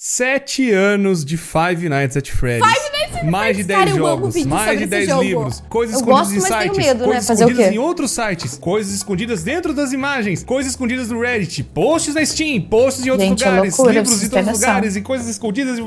7 anos de Five Nights at Freddy's. Mais de 10 jogos, mais de 10 livros, coisas escondidas em sites, coisas escondidas em outros sites, coisas escondidas dentro das imagens, coisas escondidas no Reddit, posts na Steam, posts em outros lugares, livros em todos os lugares e coisas escondidas.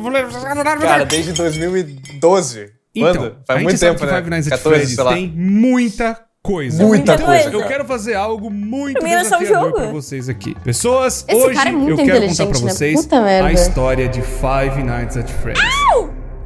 Cara, desde 2012. Então, quando? Faz muito tempo, né? Five Nights at Freddy's tem muita coisa. Muita coisa. Eu quero fazer algo muito Primeiro desafiador pra vocês aqui. Pessoas, Esse hoje cara é muito eu quero contar pra inteligente, né? vocês Puta merda. a história de Five Nights at Freddy's.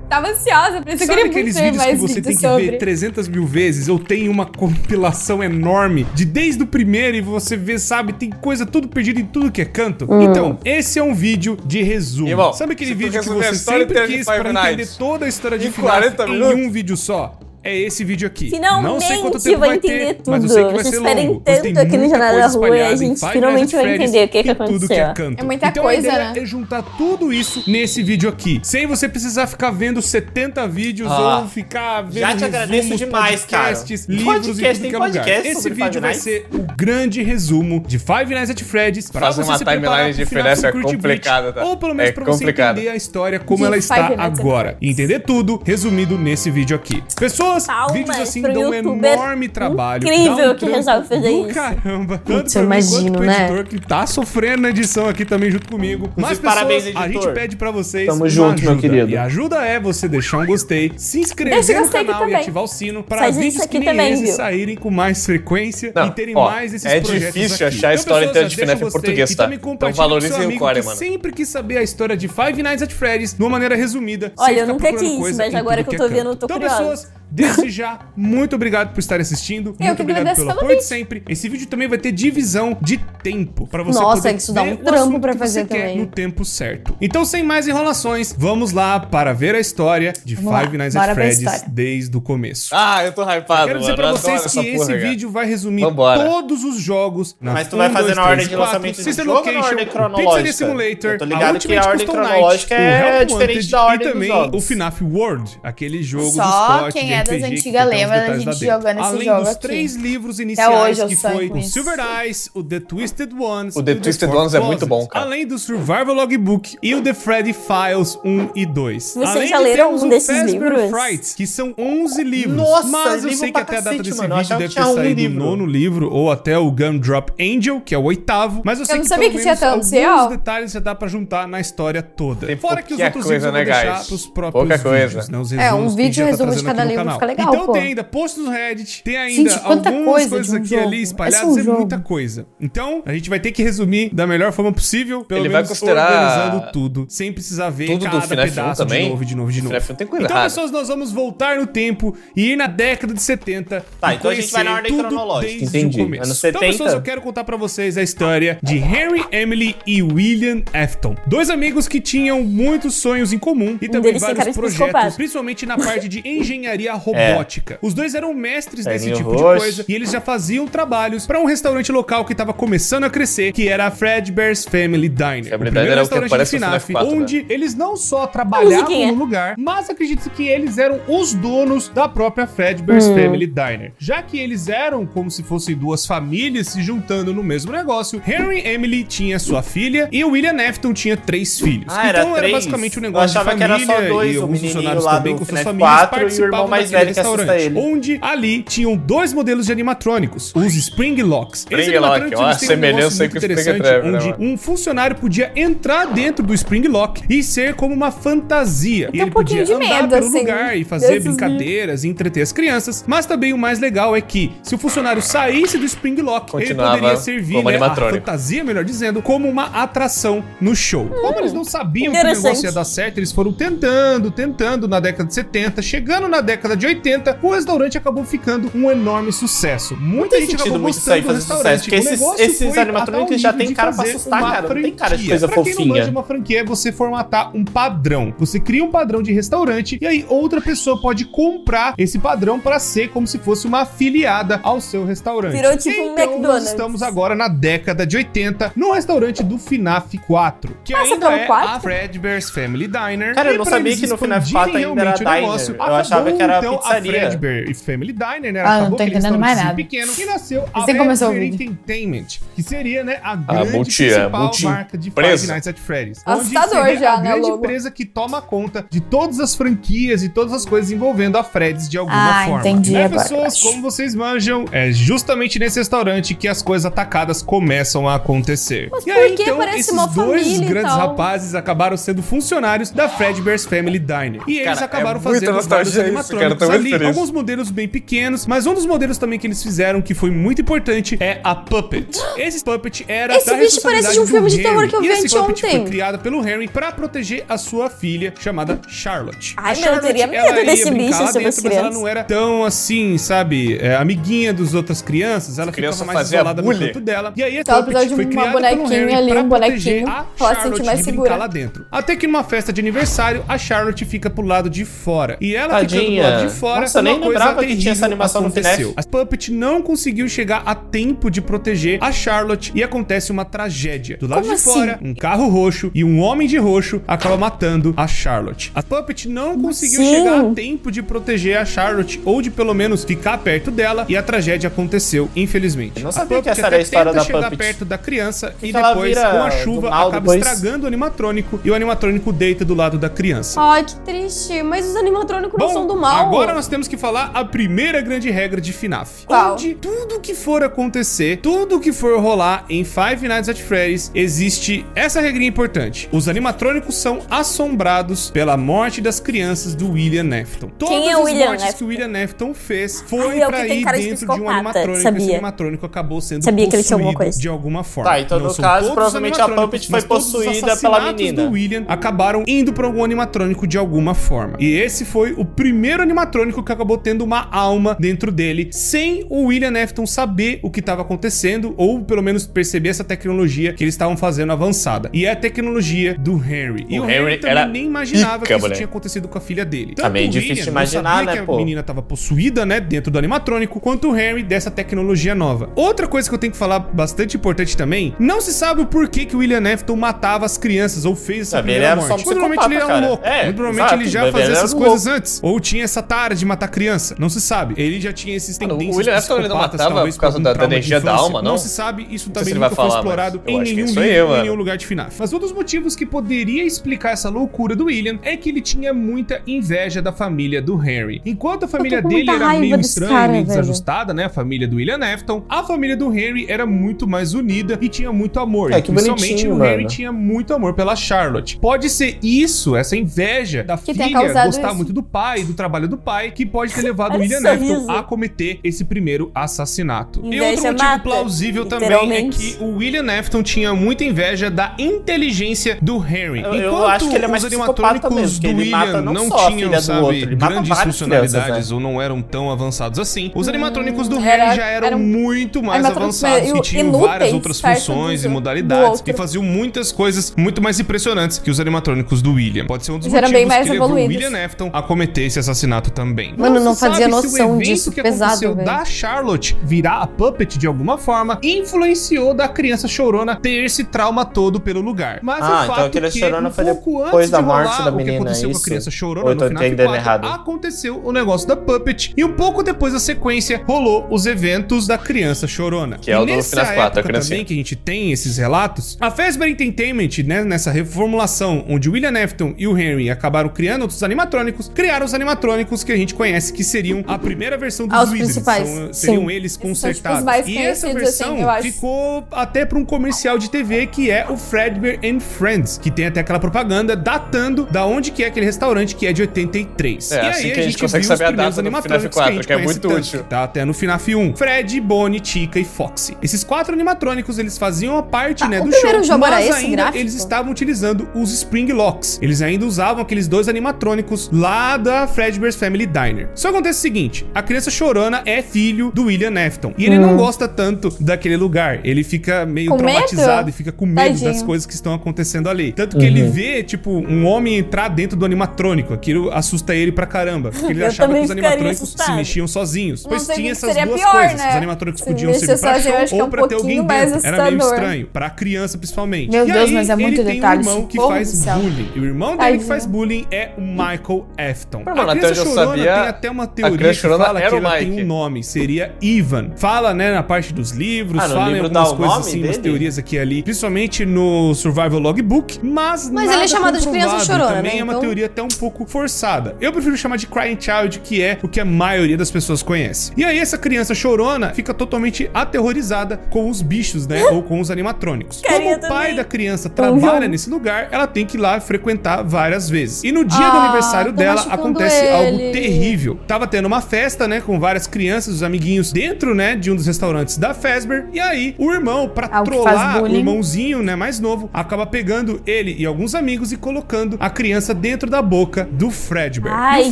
Tava ansiosa, por isso eu Sabe queria muito aqueles ver vídeos que mais você vídeos tem que sobre. ver 300 mil vezes? Eu tenho uma compilação enorme de desde o primeiro e você vê, sabe, tem coisa tudo perdida em tudo que é canto. Então, esse é um vídeo de resumo. Irmão, sabe aquele se tu vídeo que resumir a você história sempre inteira de quis Five pra entender Nights toda a história de em FNAF 40 em minutos? um vídeo só? É esse vídeo aqui. Finalmente Não sei quanto tempo vai vai entender ter, tudo. mas eu sei que vai Vocês ser esperem longo. Pois tem tanto aqui no muita Jornada coisa da Rua e a espalhada em gente Five finalmente Nights at vai Freddy's entender o que e tudo que é aconteceu. canto. É muita então coisa, a ideia né? é juntar tudo isso nesse vídeo aqui, sem você precisar ficar vendo 70 vídeos ou ficar vendo já te agradeço resumos, demais, podcasts, cara. livros Podcast, e tudo tem que é lugar. podcast Esse sobre vídeo Five vai Nights? ser o grande resumo de Five Nights at Freddy's pra Fazer você uma se preparar timeline de pro final FNAF do é Security complicado, Breach, tá? ou pelo menos É pra você complicado. entender a história como De ela está Five Nights at agora. E entender tudo resumido nesse vídeo aqui. Pessoas, Palmas vídeos assim pro dão um youtuber enorme trabalho. incrível dá um que trampo resolve fazer do isso. Caramba. Putz, Tanto eu pra mim quanto imagino, pro né? editor que tá sofrendo na edição aqui também junto comigo. Mas pessoas, parabéns, a editor. gente pede pra vocês Tamo uma junto, meu ajuda. querido. E a ajuda é você deixar um gostei, se inscrever Deixa o no gostei aqui canal e também. ativar o sino para Faz isso vídeos aqui que nem também, esses viu? saírem com mais frequência Não, e terem ó, mais esses é projetos difícil aqui. achar a história pessoas, inteira de já deixa FNAF em o gostei português, e tá? também Então compartilha com valorizem seu o amigo core, que mano. sempre quis saber a história de Five Nights at Freddy's de uma maneira resumida. Olha, sem eu ficar nunca procurando quis, coisa mas em agora tudo que eu tô é vendo, canto. eu tô Então, curiosa. pessoas, desde já, muito obrigado por estarem assistindo. Eu Muito que obrigado agradeço pelo pelo apoio de vídeo. sempre. Esse vídeo também vai ter divisão de tempo pra você Nossa, poder isso dá ver um o trampo assunto pra que fazer você quer também. no tempo certo. Então, sem mais enrolações, vamos lá para ver a história de Vamos lá, Five Nights at bora pra Freddy's história. desde o começo. Ah, eu tô hypado, Quero dizer mano. pra Eu vocês adoro que essa esse porra, cara. vídeo vai resumir Vambora. todos os jogos na Mas tu vai fazer na ordem de lançamento do Sister jogo ou na Location, ordem Pizzeria cronológica? Simulator, Eu tô ligado que a ordem Custom Night, cronológica o é Help diferente Wanted da ordem e dos também jogos. o FNAF World, aquele jogo do Só Scott, quem de é das RPG, que antigas tem os lembra da detalhes lá gente dentro. jogando esse Além jogo dos aqui. 3 livros hoje iniciais, eu que sonho foi com o isso. Silver Eyes, o The Twisted Ones, O The e Twisted Fourth Ones é muito Closet, bom, cara. além do Survival Logbook e o The Freddy Files 1 e 2. Vocês Além já de leram termos um o desses Fazbear livros? Frights, que são 11 livros. Nossa, mas eu livro sei que pra até a data cacete, desse mano. Eu vídeo achava deve que ter tinha um saído o livro. 9º livro, ou até o Gumdrop Angel, que é o 8º. Mas eu sei não que sabia pelo que tinha menos tanto, alguns real. detalhes já dá pra juntar na história toda. Tem Fora que os pouquinha outros coisa, livros eu vou né, deixar guys? pros próprios Pouca coisa. vídeos, né? Os É, um resumos que a gente vídeo já tá resumo de trazendo cada aqui no livro canal. fica legal, Então pô. tem ainda posts no Reddit, tem ainda Gente, quanta algumas coisa coisas de um aqui jogo. ali É espalhadas, só um é jogo. muita coisa. Então, a gente vai ter que resumir da melhor forma possível, pelo Ele vai menos considerar organizando tudo, sem precisar ver tudo do cada FNAF 1 pedaço também? de novo, de novo, de novo. FNAF 1 tem coisa Então, errada. pessoas, nós vamos voltar no tempo e ir na década de 70. Tá, e então a gente vai na ordem conhecer tudo cronológica. desde Entendi. o começo. Anos Então, 70. pessoas, eu quero contar pra vocês a história de Henry, Emily e William Afton. Dois amigos que tinham muitos sonhos em comum e também deles tem cara vários de projetos, psicopata. principalmente na parte de engenharia robótica. Os dois eram mestres desse Terninho tipo de roxo. coisa e eles já faziam trabalhos pra um restaurante local que tava começando a crescer, que era a Fredbear's Family Diner. Family o primeiro Diner é o que restaurante aparece de no FNAF, FNAF 4, onde eles não só trabalhavam musiquinha. no lugar, mas acredito que eles eram os donos da própria Fredbear's Family Diner. Já que eles eram como se fossem duas famílias se juntando no mesmo negócio, Henry Emily tinha sua filha e o William Afton tinha 3 filhos. Ah, era Então era três? basicamente um Eu negócio de achava que família era só dois, e o alguns menininho funcionários lá também do com suas FNAF famílias 4 e o irmão participavam mais daquele velho que assista restaurante, ele. onde ali tinham 2 modelos de animatrônicos, os Spring Locks. Esses Spring Lock, animatrônicos, ó, eles têm um semelhança negócio aí muito com o Spring interessante, Trap, né, onde mano? um funcionário podia entrar dentro do Spring Lock e ser como uma fantasia. E tenho ele um pouquinho podia de andar medo, pelo assim, lugar e fazer desses brincadeiras e entreter as crianças. Mas também o mais legal é que, se o funcionário saísse do Spring Lock, ele Continuava poderia servir, como né, a animatrônico. fantasia, melhor dizendo, como uma atração no show. Como eles não sabiam que o negócio interessante. ia dar certo, eles foram tentando na década de 70, chegando na década de 80, o restaurante acabou ficando um enorme sucesso. Muita gente acabou muito isso aí gostando do fazer restaurante. sucesso, porque O negócio esses foi animatrônicos a tal já nível tem de cara pra fazer assustar, uma cara, não tem cara de franquia. coisa Pra quem não fofinha. manja, uma franquia é você formatar um padrão. Você cria um padrão de restaurante e aí outra pessoa pode comprar esse padrão para ser como se fosse uma afiliada ao seu restaurante. Virou tipo um então, McDonald's. nós estamos agora na década de 80 no restaurante do FNAF 4, que Ah, você ainda tá no é 4? a Fredbear's Family Diner. Cara, eu E não pra sabia eles que no FNAF expandirem 4 ainda era realmente o Diner. negócio, Eu achava acabou que era então, pizzaria. A Fredbear Family Diner, né? Não tô entendendo mais nada. Pequeno, e nasceu a Assim começou o Fredbear vídeo. Entertainment, que seria, né, a grande principal marca de Five Nights at Freddy's. Assustador onde já, a né, grande logo? empresa que toma conta de todas as franquias e todas as coisas envolvendo a Freddy's de alguma forma. Entendi Né, agora. pessoas, como vocês manjam, é justamente nesse restaurante que as coisas atacadas começam a acontecer. Mas e por aí, que então, parece esses uma dois família e grandes tal? rapazes acabaram sendo funcionários da Fredbear's Family Diner. E eles Cara, acabaram é muita fazendo vários nostalgia isso, animatrônicos cara, tô muito ali. feliz. Alguns modelos bem pequenos, mas um dos modelos também que eles fizeram que foi muito importante é a Puppet. Esse Puppet era Esse da bicho parece de um responsabilidade filme do de terror que eu Henry. vi E esse Puppet anteontem. foi criado pelo Henry pra proteger a sua filha, chamada Charlotte. Ai, A meu, eu teria ela medo ia desse brincar bicho lá se eu dentro, fosse mas ela criança. não era tão assim, sabe, amiguinha das outras crianças. Ela ficava criança mais fazia isolada no bullying. canto dela. E aí a Então ela Puppet precisava foi de uma criada pelo bonequinha Henry ali, pra um proteger bonequinho, a pra ela se Charlotte sentir mais de segura. brincar lá dentro. Até que numa festa de aniversário, a Charlotte fica pro lado de fora. E ela ficando do Tadinha. lado de fora, Nossa, eu nem lembrava que tinha essa animação no aconteceu. FNAF. A Puppet não conseguiu chegar a tempo de proteger a Charlotte e acontece uma tragédia. Do lado Como de fora, assim? um carro roxo e um homem de roxo acaba matando a Charlotte. A Puppet não conseguiu assim? chegar a tempo de proteger a Charlotte ou de pelo menos ficar perto dela e a tragédia aconteceu, infelizmente. Eu não A sabia que Puppet essa era a até história tenta da chegar Puppet. perto da criança e ela depois, vira com a do chuva, mal acaba depois. estragando o animatrônico e o animatrônico deita do lado da criança. Ai, que triste. Mas os animatrônicos não são do mal. Agora nós temos que falar a primeira grande regra de FNAF. Qual? Onde tudo que for acontecer, tudo que for rolar em Five Nights at Freddy's, existe essa regrinha importante. Os animatrônicos são assombrados pela morte das crianças do William Afton. Todas Quem é o as William mortes Afton? que o William Afton fez foi Ai, é o pra que tem ir cara de dentro de um psicopata, animatrônico. Esse sabia. animatrônico acabou sendo Sabia que ele tinha alguma possuído coisa. de alguma forma. Tá, então Não no são caso, todos provavelmente os a animatrônicos, Puppet foi mas todos os possuída pela assassinatos menina. do William acabaram indo pra algum animatrônico de alguma forma. E esse foi o primeiro animatrônico que acabou tendo uma alma dentro dele, sem o William Afton saber o que estava acontecendo, ou pelo menos perceber essa tecnologia que eles estavam fazendo avançada. E é a tecnologia do Henry. E o Henry também era nem imaginava pica, que isso moleque. tinha acontecido com a filha dele. Tá meio Tanto o difícil William de não imaginar, sabia né, que a pô? menina estava possuída, né, dentro do animatrônico, quanto o Henry dessa tecnologia nova. Outra coisa que eu tenho que falar bastante importante também, não se sabe o porquê que o William Afton matava as crianças ou fez essa Sabe, ele primeira era só um morte. Muito provavelmente ele era um psicopata, louco. cara. É, Muito provavelmente exato, ele já ele fazia era essas um coisas louco. antes. Ou tinha essa tara de matar criança. Não se sabe. Ele já tinha esses Mano, o tendências William Afton, ele não psicopatas, matava talvez, por causa algum da trauma de energia da infância. alma, não? Não se sabe. Isso sei também se ele vai nunca foi falar, explorado mas eu em acho que nenhum isso aí, livro, em mano. nenhum lugar de FNAF. Mas um dos motivos que poderia explicar essa loucura do William é que ele tinha muita inveja da família do Henry. Enquanto a família com dele muita era raiva meio desse estranha, cara, meio velho. desajustada, né? A família do William Afton, a família do Henry era muito mais unida e tinha muito amor. É, que Principalmente bonitinho, o Henry mano. tinha muito amor pela Charlotte. Pode ser isso, essa inveja da Que tenha filha causado gostar isso. muito do pai, do trabalho do pai, que pode ter levado o Olha William o Afton sorriso. a cometer esse primeiro assassinato. E Inveja outro motivo mata, plausível também é literalmente. que o William Afton tinha muita inveja da inteligência do Henry. Eu acho que ele é mais os psicopata animatrônicos mesmo, do porque ele mata William não não só a tinham, filha do sabe, outro, ele mata grandes várias funcionalidades crianças, ou não eram tão avançados assim, os animatrônicos do era- Henry já eram eram muito mais animatrônicos avançados e meio tinham várias inúteis, outras perto funções do- e do modalidades outro. e faziam muitas coisas muito mais impressionantes que os animatrônicos do William. Pode ser um dos Eles eram motivos bem mais que levou o evoluídos. William Afton a cometer esse assassinato também. Mano, não se fazia sabe se noção o evento disso, que pesado, aconteceu velho. da Charlotte virar a Puppet de alguma forma influenciou da criança chorona ter esse trauma todo pelo lugar. Mas o então fato aquele que chorona um foi pouco depois antes da de morte rolar da o que menina, aconteceu com a isso? criança Ou chorona eu no tô FNAF entendendo 4, errado? aconteceu o negócio da Puppet e um pouco depois da sequência rolou os eventos da criança chorona. Que é E o do nessa FNAF 4, a época criancinha. também que a gente tem esses relatos, a Fazbear Entertainment, né, nessa reformulação onde o William Afton e o Henry acabaram criando outros animatrônicos, criaram os animatrônicos que a gente conhece que seriam a primeira versão dos Ah, os Wizards. principais. Seriam Sim. eles Esses são, tipo, consertados. os mais E essa conhecidos, versão assim, eu acho. ficou até pra um comercial de TV que é o Fredbear and Friends, que tem até aquela propaganda datando da onde que é aquele restaurante que é de 83. É, e aí assim que a gente consegue viu os saber a primeiros data do animatrônicos FNAF 4, a gente que é conhece muito tanto, útil. Tá até no FNAF 1. Fred, Bonnie, Chica e Foxy. Esses 4 animatrônicos, eles faziam a parte, né, o do primeiro show, jogo era mas esse ainda gráfico? eles estavam utilizando os Spring Locks. Eles ainda usavam aqueles 2 animatrônicos lá da Fredbear's Family Diner. Só acontece o seguinte, a criança chorona é filho do William Afton. E ele não gosta tanto daquele lugar. Ele fica meio Com traumatizado medo? e fica com medo Tadinho. das coisas que estão acontecendo ali. Tanto que ele vê, tipo, um homem entrar dentro do animatrônico. Aquilo assusta ele pra caramba. Porque ele Eu achava que também os ficaria animatrônicos se assustada. mexiam sozinhos. Pois sei o tinha que essas seria duas pior, coisas. né? Os animatrônicos Se podiam mexer servir pra sozinho, eu show acho que é ou um pra ter alguém pouquinho mais dentro. Era meio assustador. estranho. Pra criança, principalmente. Meu E Deus, aí, mas é muito ele detalhe, tem um irmão que porra faz do céu. bullying. E o irmão dele que Tadinho. faz bullying é o Michael Afton. Mano, A até criança onde eu Chorona tem até uma teoria que fala que ela tem um nome, seria Ivan. Fala, né, na parte dos livros, fala em algumas coisas assim, umas teorias aqui e ali, principalmente no Survival Logbook, mas ele é chamado de criança chorona, também, né? É uma teoria até um pouco forçada. Eu prefiro chamar de Crying Child, que é o que a maioria das pessoas conhece. E aí essa criança chorona fica totalmente aterrorizada com os bichos, né, ou com os animatrônicos. Como o pai da criança trabalha nesse lugar, ela tem que ir lá frequentar várias vezes. E no dia do aniversário dela, acontece algo terrível. Tava tendo uma festa, né, com várias crianças, os amiguinhos dentro, né, de um dos restaurantes da Fazbear. E aí, o irmão, pra trollar o irmãozinho, né, mais novo, acaba pegando ele e alguns amigos e colocando a criança dentro da boca do Fredbear. Ai, e o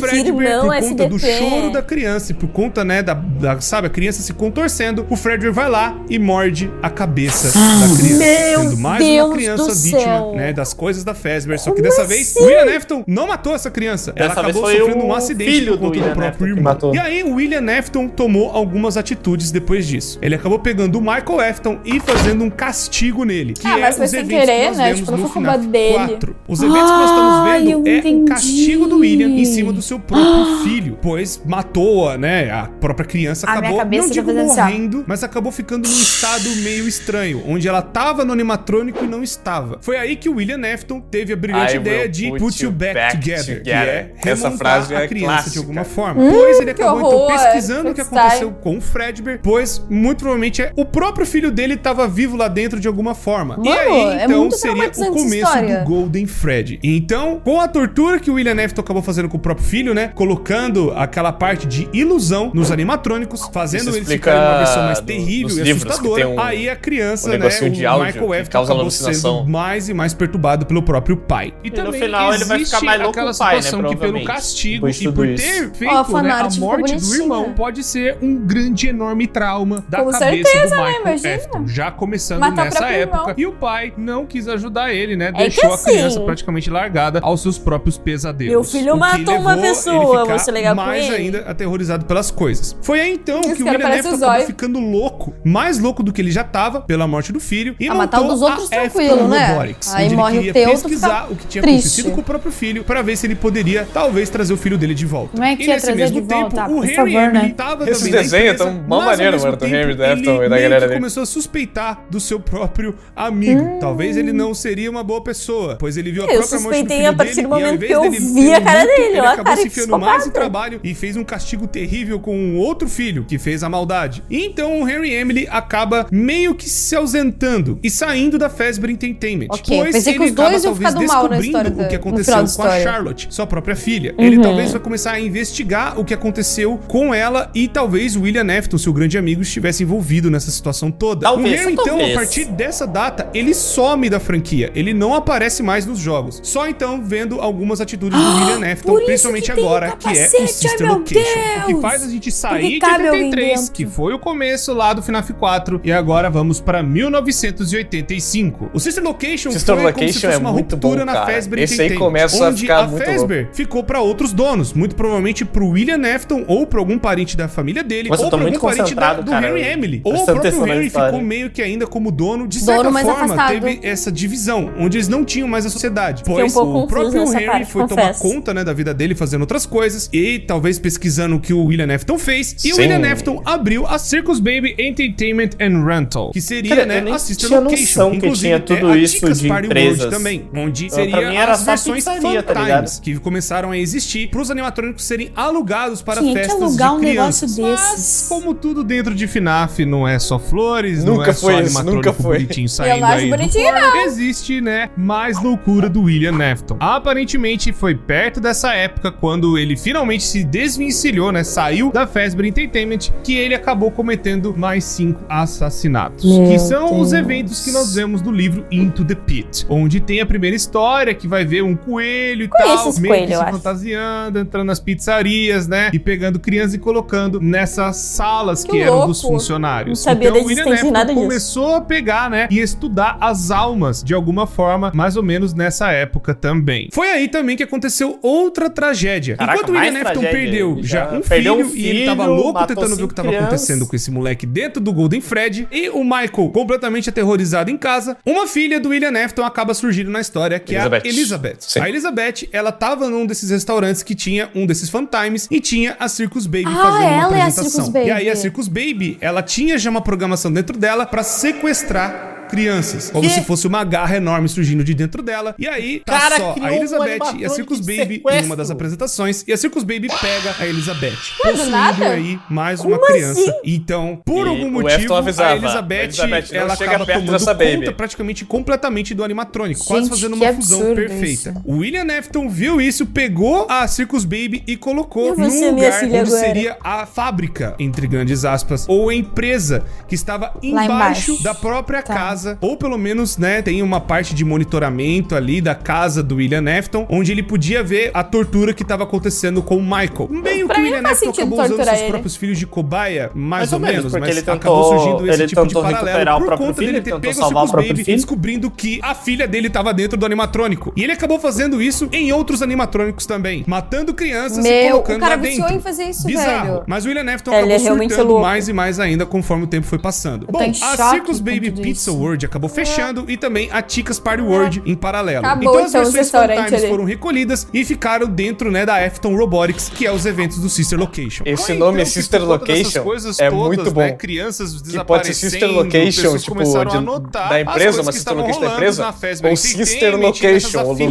Fredbear, por conta do SDP. choro da criança e por conta, né, sabe, a criança se contorcendo, o Fredbear vai lá e morde a cabeça da criança. Sendo mais uma criança vítima, né, das coisas da Fazbear. Só que dessa vez, o William Afton não matou essa criança. Ela acabou sofrendo um acidente por conta do próprio irmão. E aí, o William Afton tomou algumas atitudes depois disso. Ele acabou pegando o Michael Afton e fazendo um castigo nele, que é os eventos que nós vemos no FNAF 4. Os eventos que nós estamos vendo é o castigo do William em cima do seu próprio filho, pois matou, né, a própria criança, acabou, não digo morrendo, mas acabou ficando num estado meio estranho, onde ela tava no animatrônico e não estava. Foi aí que o William Afton teve a brilhante ideia de put you back together, que é essa frase a criança de alguma forma. Pois ele acabou então pesquisando o que aconteceu com o Fredbear, pois muito provavelmente o próprio filho dele estava vivo lá dentro de alguma forma. Mano, e aí, então, seria o começo do Golden Freddy. Então, com a tortura que o William Afton acabou fazendo com o próprio filho, né, colocando aquela parte de ilusão nos animatrônicos, fazendo eles ficarem uma versão mais terrível e assustadora, aí a criança, né, o Michael Afton acabou sendo mais e mais perturbado pelo próprio pai. E também no final ele vai ficar mais louco aquela o pai, situação, né, que pelo castigo e por ter feito a morte do irmão, pode ser um grande, enorme trauma da cabeça do Michael Afton, já começando nessa época. E o pai não quis ajudar ele, né, deixou a criança praticamente largada aos seus próprios pesadelos. Meu filho matou uma pessoa, vou ser legal com ele. Mais ainda aterrorizado pelas coisas. Foi aí então que o William Afton acabou ficando louco, mais louco do que ele já tava pela morte do filho, e matar montou dos outros a tranquilo, né? Robotics, Aí onde morre ele o queria teu, pesquisar o que tinha acontecido com o próprio filho, pra ver se ele poderia, talvez, trazer o filho dele de volta. Não é que e nesse mesmo tempo, o Henry Emily tava também Esse desenho é tão mal maneiro, mano, do Henry Afton e da galera dele. Começou a suspeitar do seu próprio amigo. Talvez ele não seria uma boa pessoa, pois ele viu a própria morte do filho a partir dele, do momento que eu vi a cara dele, ele acabou se enfiando mais no psicopata. trabalho e fez um castigo terrível com um outro filho que fez a maldade. E então o Henry Emily acaba meio que se ausentando e saindo da Fazbear Entertainment. Pois pensei que os dois iam ficar do mal na história o que aconteceu com a Charlotte, sua própria filha. Ele talvez vai começar a investigar o que aconteceu com ela e talvez o William Afton, seu grande amigo, estivesse envolvido nessa situação toda. Talvez, o Henry, então, a partir dessa data, ele some da franquia. Ele não aparece mais nos jogos. Só então vendo algumas atitudes do William Afton, principalmente agora, que é o Sister Location. O que faz a gente sair de 83, que foi o começo lá do FNAF 4, e agora vamos pra 1985. O Sister Location foi como se fosse uma ruptura na Fazbear Entertainment, onde a Fazbear ficou pra outros donos, muito provavelmente pro William Afton ou pra algum parente da família dele, ou pra algum parente do Henry Emily, ou o próprio Henry ficou meio que ainda como dono, de certa forma, teve essa divisão, onde eles não tinham mais a sociedade, pois o próprio Henry foi tomar conta, né, da vida dele, fazendo outras coisas, e talvez pesquisando o que o William Afton fez, e o William Afton abriu a Circus Baby Entertainment and Rental, que seria, né, a Sister Location, inclusive tudo isso Ticas de Party empresas. World também, onde seria as versões Funtimes, que começaram a existir pros animatrônicos serem alugados para festas de crianças. Mas, como tudo dentro de FNAF, não é só flores, não é só animatrônico bonitinho saindo aí do forno, existe, né, mais loucura do William Afton. Aparentemente, foi perto dessa época, quando ele finalmente se desvencilhou, né, saiu da Fazbear Entertainment, que ele acabou cometendo mais 5 assassinatos. Que são os eventos que nós vemos do livro Into the Pit, onde tem a primeira história, que vai ver um coelho e tal, meio que se fantasiando, entrando nas pizzarias, né, e pegando crianças e colocando nessas salas que eram dos funcionários. Não sabia então o William Afton começou a pegar, né, e estudar as almas de alguma forma, mais ou menos nessa época também. Foi aí também que aconteceu outra tragédia. Enquanto o William Afton perdeu já um filho e ele tava louco tentando ver o que tava acontecendo com esse moleque dentro do Golden Freddy, e o Michael completamente aterrorizado em casa, uma filha do William Afton acaba surgindo na história, que é a Elizabeth. A Elizabeth, ela tava num desses restaurantes que tinha um desses Funtimes e tinha a Circus Baby fazendo uma ela é a apresentação. Circus Baby. E aí a Circus Baby, ela tinha já uma programação dentro dela pra sequestrar crianças, como se fosse uma garra enorme surgindo de dentro dela. E aí, tá Cara, só a Elizabeth e a Circus Baby em uma das apresentações, e a Circus Baby pega a Elizabeth, possuindo aí mais uma criança. assim? Então, por algum o motivo, Efton avisava, a Elizabeth ela chega acaba perto tomando dessa conta baby. praticamente completamente do animatrônico, Gente, quase fazendo que uma fusão absurdo perfeita. isso. O William Afton viu isso, pegou a Circus Baby e colocou Eu vou num ser minha lugar filha onde agora. seria a fábrica, entre grandes aspas, ou a empresa que estava embaixo da própria casa, ou pelo menos, né, tem uma parte de monitoramento ali da casa do William Afton, onde ele podia ver a tortura que estava acontecendo com o Michael. Meio que o William Afton acabou usando seus próprios filhos de cobaia, mais ou menos, porque mas ele tentou, acabou surgindo esse tipo de recuperar paralelo o por próprio conta filho, dele ter tentou pego a salvar o Circus próprio Baby e filho. descobrindo que a filha dele estava dentro do animatrônico. E ele acabou fazendo isso em outros animatrônicos também, matando crianças e colocando o cara lá viciou dentro. em fazer isso, Bizarro. velho. Mas o William Afton Ele é acabou realmente surtando louco. mais e mais ainda conforme o tempo foi passando. tô Bom, em a choque Circus com Baby tudo Pizza isso. World acabou fechando e também a Chica's Party World em paralelo. Acabou, então as então, os versões restaurantes Funtimes ali. foram recolhidas e ficaram dentro, né, da Afton Robotics, que é os eventos do Sister Location. Esse Então, nome que Sister por conta dessas Location coisas é todas, muito bom. né, crianças Que pode ser desaparecendo, Sister Location, pessoas tipo, começaram a notar da as empresa, coisas uma que Sister estavam Location da rolando empresa, na Fazbear ou Sister Entertainment, Location, nessas o lugar da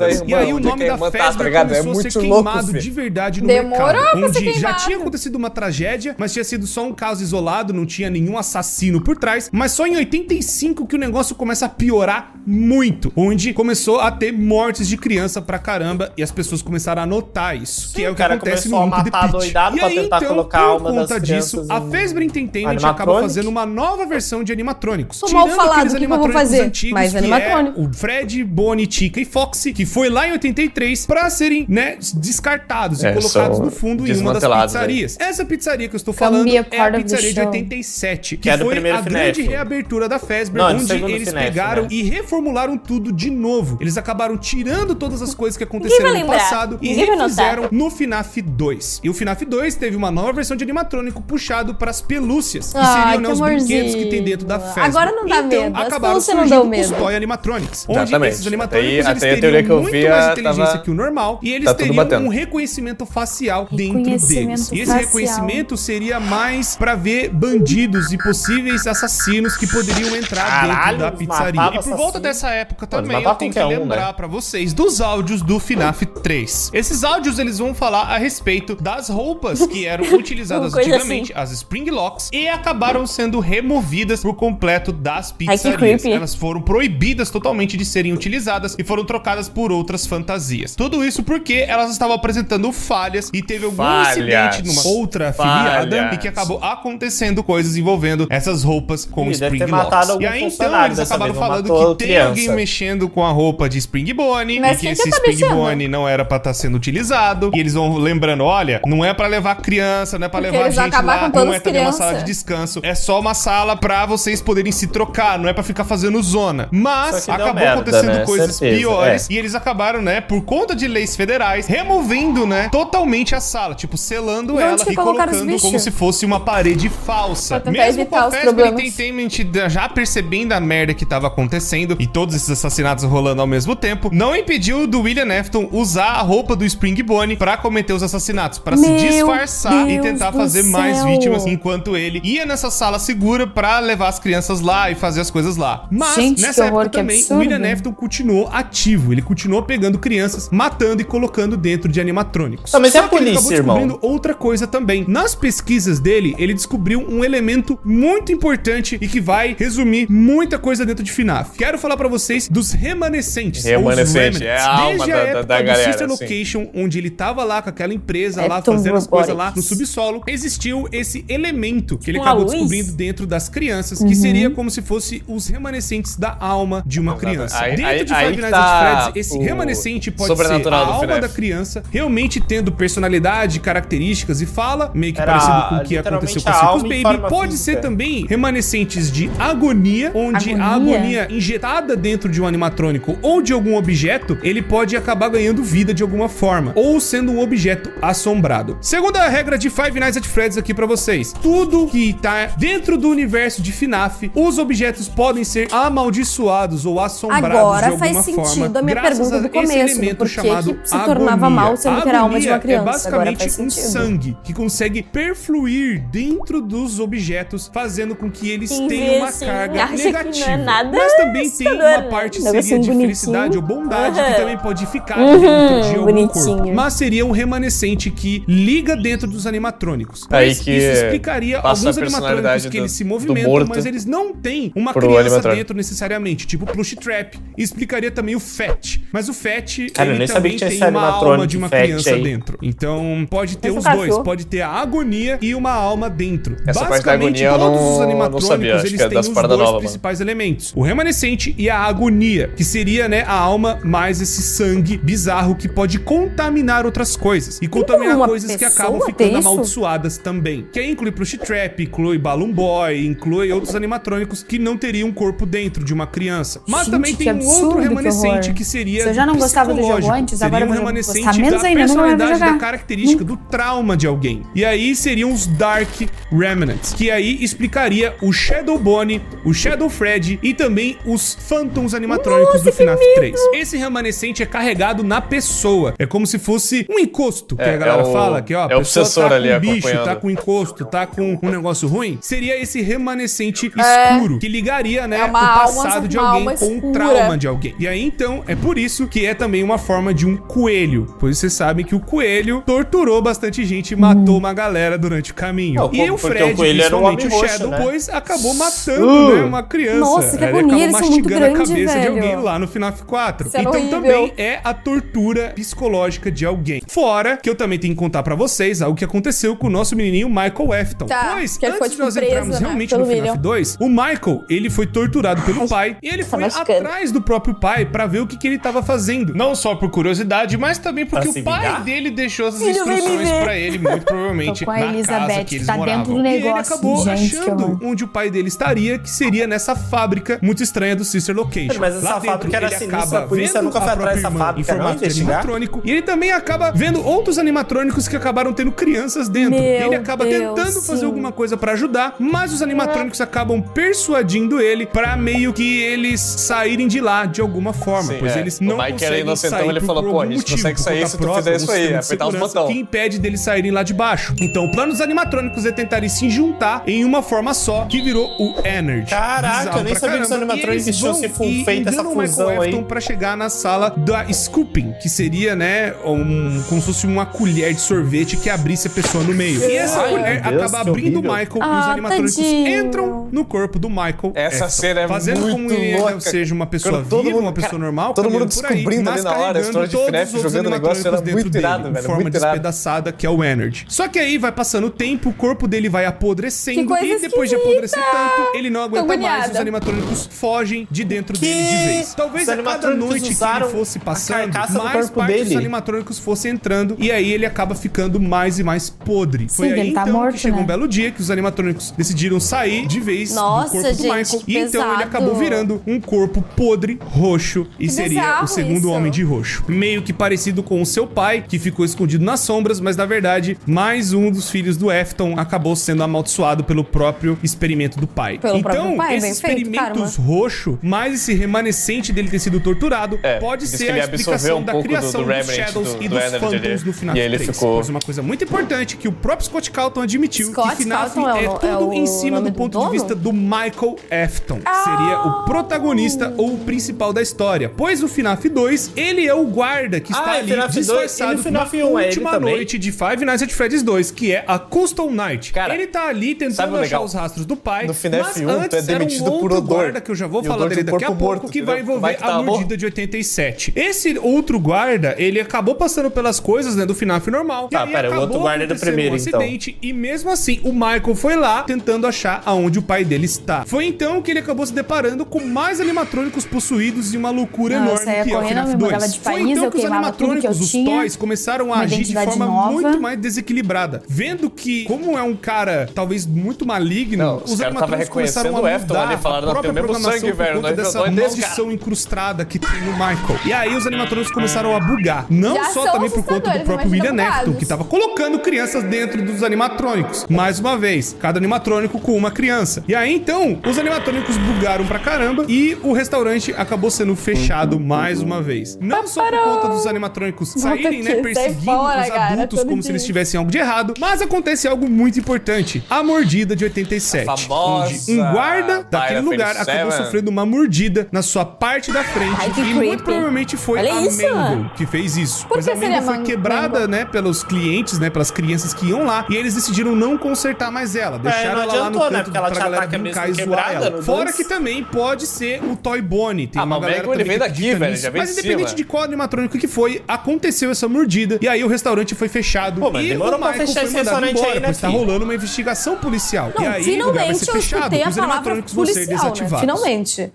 afiliadas. irmã, E aí o onde nome a da irmã tá Fazbear empregada. É começou a ser muito louco, queimado filho. de verdade no Demorou mercado, pra ser onde já queimado. tinha acontecido uma tragédia, mas tinha sido só um caso isolado, não tinha nenhum assassino por trás, mas só em 85 que o negócio começa a piorar muito, onde começou a ter mortes de criança pra caramba e as pessoas começaram a notar isso, que é o que cara acontece no começou a mundo de matar Pit. doidado E pra aí, tentar então, colocar por uma das conta disso, crianças a em Fazbear Entertainment acaba animatronic. fazendo uma nova versão de animatrônicos. Tô mal tirando falado, aqueles o que eu vou animatrônicos fazer? antigos, Mais que animatrônico. é o Fred, Bonnie, Chica e Foxy, que foi lá em 83 pra serem, né, descartados e colocados são no fundo em uma das desmantelados, pizzarias. Essa pizzaria que eu estou Come falando be a é a part of the pizzaria de show. 87, que é do foi primeiro a grande FNAF. reabertura da Fazbear, Não, do onde segundo eles FNAF, pegaram né? e reformularam tudo de novo. Eles acabaram tirando todas as coisas que aconteceram vai no lembrar. passado e Ninguém vai notar. refizeram no FNAF 2. E o FNAF 2 teve uma nova versão de animatrônico puxado para as pelúcias, que Ai, seriam, né, que os brinquedos que tem amorzinho. dentro da Fazbear. Agora não dá então, medo, as acabaram pelúcias não surgindo dão os medo. Toy Animatronics, onde Exatamente. esses animatrônicos eles Até a teoria teriam que eu muito via mais inteligência tava- que o normal e eles tá tudo teriam batendo. um reconhecimento facial dentro Reconhecimento deles. E esse facial. reconhecimento seria mais pra ver bandidos e possíveis assassinos que poderiam entrar Caralho, dentro da eles pizzaria. matavam E por volta assassinos. dessa época Pode também matar eu tenho que qualquer um, lembrar né? pra vocês dos áudios do FNAF 3. Esses áudios eles vão falar a respeito das roupas que eram utilizadas Uma coisa antigamente, as Spring Locks, e acabaram sendo removidas por completo das que pizzarias. creepy. Elas foram proibidas totalmente de serem utilizadas e foram trocadas por outras fantasias. Tudo isso porque elas estavam apresentando falhas e teve algum incidente numa outra afiliada e que acabou acontecendo coisas envolvendo essas roupas com Ih, deve Spring ter matado Locks. algum E aí então funcionário eles dessa acabaram vez, não falando matou que tem criança. alguém mexendo com a roupa de Spring Bonnie Mas e que quem esse que tá Spring mexendo? Bonnie não era pra estar sendo utilizado. E eles vão lembrando, olha, não é pra levar criança, não é pra Porque levar eles vão gente acabar lá, com não todas é as também uma crianças. sala de descanso. É só uma sala pra vocês poderem se trocar, não é pra ficar fazendo zona. Mas Só que deu acabou merda, acontecendo né? coisas Certeza, piores e eles acabaram, né, por conta de leis federais, removendo, né, totalmente a sala, tipo, selando E ela onde que e colocaram os colocando bichos? como se fosse uma parede falsa. Pra tentar Mesmo com evitar a os Fazbear problemas. Entertainment já percebendo a merda que tava acontecendo e todos esses assassinatos rolando ao mesmo tempo, não impediu do William Afton usar a roupa do Spring Bonnie pra cometer os assassinatos, pra se Meu disfarçar e Deus tentar do fazer mais céu. vítimas enquanto ele ia nessa sala segura pra levar as crianças lá e fazer as coisas lá. Mas Gente, nessa que horror, época que também o absurdo. William Afton continuou ativo, ele continuou pegando crianças, matando e colocando dentro de animatrônicos. Tá, mas e a Só que ele acabou polícia, irmão? descobrindo outra coisa também. Nas pesquisas dele, ele descobriu um elemento muito importante e que vai resumir muita coisa dentro de FNAF. Quero falar pra vocês dos remanescentes. Remanescente, os remnants. é a alma Desde a da época do galera, Sister assim. Location, onde ele tava lá com aquela empresa lá Afton fazendo as coisas lá Robotics. no subsolo, existiu esse elemento que ele Uma acabou luz? descobrindo dentro das crianças, que seria como se fosse os remanescentes da alma de uma criança. Aí- Dentro aí- de aí Five que Nights at tá Freddy's, esse o remanescente pode ser a sobrenatural do alma FNAF. da criança, realmente tendo personalidade, características e fala, meio que Era parecido com o que literalmente aconteceu com a a Circus alma em Baby. forma Pode física. ser também remanescentes de agonia agonia, onde a agonia injetada dentro de um animatrônico ou de algum objeto, ele pode acabar ganhando vida de alguma forma, ou sendo um objeto assombrado. Segunda regra de Five Nights at Freddy's aqui pra vocês. Tudo que tá dentro do universo de FNAF, os objetos podem ser amaldiçoados ou assombrados agora de alguma faz forma. Sentido a minha pergunta do começo, do porquê que se tornava mal sendo que era a alma de uma criança. É basicamente um sangue que consegue perfluir dentro dos objetos, fazendo com que eles tenham uma carga negativa. Mas também tem uma parte seria de felicidade ou bondade que também pode ficar dentro de algum corpo. Mas seria um remanescente que liga dentro dos animatrônicos. Aí que isso explicaria alguns animatrônicos que eles se movimentam, mas eles não têm uma criança dentro necessariamente, tipo o Plush Trap. E explicaria também o Fat. Mas o Fat, ele também tem uma alma de uma criança dentro. Então, pode ter os dois. Pode ter a agonia e uma alma dentro. Essa parte da agonia todos os animatrônicos, eles têm os dois principais elementos. O remanescente e a agonia, que seria, né, a alma mais esse sangue bizarro que pode contaminar outras coisas. E contaminar coisas que acabam ficando amaldiçoadas também. Que aí inclui Plush Trap, inclui Balloon Boy, inclui outros animatrônicos que não teriam um corpo dentro de uma criança. Mas também tem um outro remanescente que seria. Se eu já não gostava do jogo antes, agora eu vou gostar menos ainda, personalidade da característica do trauma de alguém. E aí seriam os Dark Remnants, que aí explicaria o Shadow Bonnie, o Shadow Freddy e também os Phantoms animatrônicos do FNAF 3. Esse remanescente é carregado na pessoa. É como se fosse um encosto, que a galera fala, que ó, a pessoa tá com um bicho, tá com encosto, tá com um negócio ruim. Seria esse remanescente escuro, que ligaria, né, o passado de alguém com o trauma de alguém. E aí, então, é por isso que é também uma forma de um coelho. Pois vocês sabem que o coelho torturou bastante gente e matou uma galera durante o caminho. E o Fred, principalmente o Shadow, pois acabou matando, né, uma criança. Nossa, que agonia, eles são muito grandes, a cabeça velho. de alguém lá no FNAF 4. Então também é a tortura psicológica de alguém. Fora que eu também tenho que contar pra vocês algo que aconteceu com o nosso menininho Michael Afton. Pois, antes de nós entrarmos realmente no FNAF 2, o Michael, ele foi torturado pelo pai e ele foi atrás do próprio pai pra ver o que ele tava fazendo. Não só por curiosidade, mas também porque o pai dele deixou essas instruções pra ele, muito provavelmente, na casa que eles moravam. E ele acabou achando onde o pai dele estaria, que seria nessa fábrica muito estranha do Sister Location. Mas essa fábrica era sinistra, a polícia nunca foi atrás dessa fábrica, não investigar? E ele também acaba vendo outros animatrônicos que acabaram tendo crianças dentro. Ele acaba tentando fazer alguma coisa pra ajudar, mas os animatrônicos acabam persuadindo ele pra meio que eles saírem de lá de alguma forma, pois eles não conseguem sair ele falou, pô, a gente consegue sair se tu fizer isso aí, apertar os botões. Que impede deles saírem lá de baixo. Então o plano dos animatrônicos é tentarem se juntar em uma forma só, que virou o Energy. Caraca, eu nem sabia que os animatrônicos tinham se feito essa fusão aí. Pra chegar na sala da Scooping, que seria, né, como se fosse uma colher de sorvete que abrisse a pessoa no meio. E essa colher acaba abrindo o Michael e os animatrônicos entram no corpo do Michael. Essa cena é fazendo muito como ele louca. Seja uma pessoa viva, uma pessoa normal, todo mundo descobrindo ali na hora, a história de FNAF jogando o negócio era muito irado, velho. Forma despedaçada, que é o Energy. Só que aí vai passando o tempo, o corpo dele vai apodrecendo e depois de apodrecer tanto, ele não aguenta mais, os animatrônicos fogem de dentro dele de vez. Talvez a cada noite que ele fosse passando, mais parte dos animatrônicos fosse entrando e aí ele acaba ficando mais e mais podre. Foi aí então que chegou um belo dia que os animatrônicos decidiram sair de vez do corpo do Michael e então ele acabou virando um corpo podre, roxo e seria o segundo homem de roxo. Meio que parecido com o seu pai, que ficou escondido nas sombras, mas na verdade, mais um dos filhos do Afton acabou sendo amaldiçoado pelo próprio experimento do pai. Então, esses experimentos roxo, mais esse remanescente dele ter sido torturado, pode ser a explicação da criação dos Shadows e dos Phantoms no FNAF 3. Mas uma coisa muito importante que o próprio Scott Calton admitiu, que FNAF é tudo em cima do ponto de vista do Michael Afton, que seria o protagonista ou o principal da história. Pois o FNAF 2, ele é o guarda que está ali disfarçado na última noite de Five Nights at Freddy's 2, que é a Custom Night. Cara, ele tá ali tentando achar os rastros do pai, no FNAF 1, antes era um outro guarda, que eu já vou falar dele daqui a pouco, que vai envolver a mordida de 87. Esse outro guarda, ele acabou passando pelas coisas, né, do FNAF normal. Tá, pera, o outro guarda é do primeiro, acidente, e mesmo assim, o Michael foi lá tentando achar aonde o pai dele está. Foi então que ele acabou se deparando com mais animatrônicos possuídos e uma loucura enorme que é o FNAF 2. Foi então que os animatrônicos, os toys, começaram a agir de forma muito mais desequilibrada. Vendo que, como é um cara talvez muito maligno, os animatrônicos começaram a mudar mudar ali, falaram, a própria programação sangue, por conta dessa maldição incrustada que tem no Michael. E aí os animatrônicos começaram a bugar. Não Já só são também por conta do próprio William Afton, que tava colocando crianças dentro dos animatrônicos. Mais uma vez, cada animatrônico com uma criança. E aí, então, os animatrônicos bugaram pra caramba e o restaurante acabou sendo fechado mais uma vez. Não só por conta dos animatrônicos saírem, né, perseguindo os adultos como se eles tivessem algo de errado, mas acontece algo muito importante. A mordida de 87. Onde um guarda daquele lugar acabou sofrendo uma mordida na sua parte da frente. E muito provavelmente foi a Mango que fez isso. Mas a Mango foi quebrada, né, pelos clientes, né, pelas crianças que iam lá, e eles decidiram não consertar mais ela. Deixaram ela lá no canto pra galera brincar e zoar ela. Fora que também pode ser o Toy Bonnie. Tem uma galera também que daqui, velho, já mas independente de qual animatrônico que foi, aconteceu essa mordida, e aí o restaurante foi fechado. E o Michael foi mandado embora, pois tá rolando uma investigação policial. Não, e aí o lugar vai ser fechado, os animatrônicos vão ser desativados. Finalmente.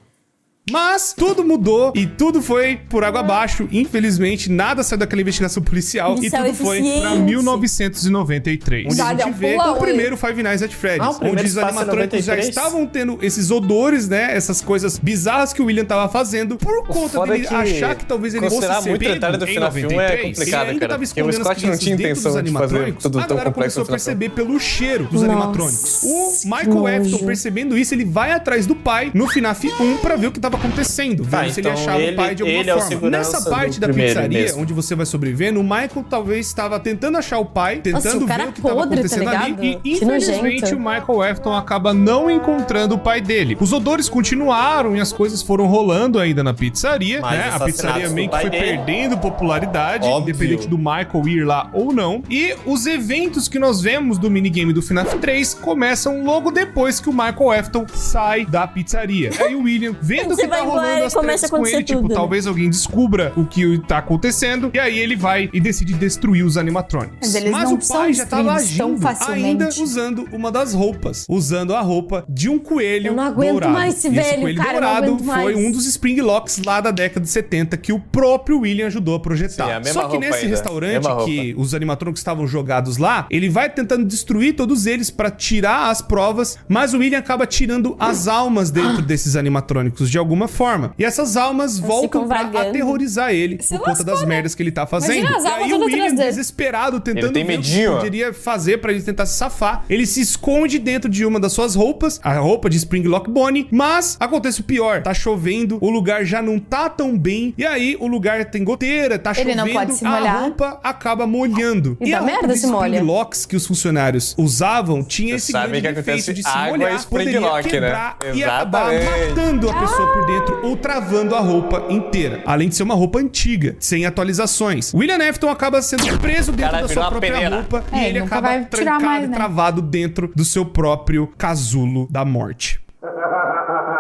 Mas tudo mudou e tudo foi por água abaixo. Infelizmente, nada saiu daquela investigação policial e tudo foi pra 1993. Onde a gente vê o primeiro Five Nights at Freddy's. Onde os animatrônicos já estavam tendo esses odores, né? Essas coisas bizarras que o William tava fazendo por conta dele achar que talvez ele fosse ser pego em 93. Ele ainda tava escondendo as crianças dentro dos animatrônicos. A galera começou a perceber pelo cheiro dos animatrônicos. O Michael Afton, percebendo isso, ele vai atrás do pai no FNAF 1 pra ver o que tava acontecendo, vendo se ele achava o pai de alguma forma. Nessa parte da pizzaria, onde você vai sobrevivendo, o Michael talvez estava tentando achar o pai, tentando ver o que estava acontecendo ali, e infelizmente o Michael Afton acaba não encontrando o pai dele. Os odores continuaram e as coisas foram rolando ainda na pizzaria, né? A pizzaria meio que foi perdendo popularidade, independente do Michael ir lá ou não. E os eventos que nós vemos do minigame do FNAF 3 começam logo depois que o Michael Afton sai da pizzaria. Aí o William, vendo que tá rolando as tretas com ele, tipo, talvez alguém descubra o que tá acontecendo, e aí ele vai e decide destruir os animatrônicos. Mas o pai já tava agindo ainda usando uma das roupas, usando a roupa de um coelho dourado. Eu não aguento mais esse velho, esse coelho dourado foi um dos Spring Locks lá da década de 70 que o próprio William ajudou a projetar. Sim, só que nesse restaurante que os animatrônicos estavam jogados lá, ele vai tentando destruir todos eles pra tirar as provas, mas o William acaba tirando as almas dentro desses animatrônicos de alguma forma. E essas almas voltam pra aterrorizar ele por conta das merdas que ele tá fazendo. E aí o William, desesperado, tentando ver o que poderia fazer pra ele tentar se safar, ele se esconde dentro de uma das suas roupas, a roupa de Spring Lock Bonnie, mas acontece o pior, tá chovendo, o lugar já não tá tão bem, e aí o lugar tem goteira, tá chovendo, a roupa acaba molhando. E a roupa de Spring Locks que os funcionários usavam tinha esse grande defeito de se molhar, poderia quebrar e acabar matando a pessoa por dentro ou travando a roupa inteira. Além de ser uma roupa antiga, sem atualizações. William Afton acaba sendo preso dentro da sua própria roupa e ele acaba trancado e travado dentro do seu próprio casulo da morte.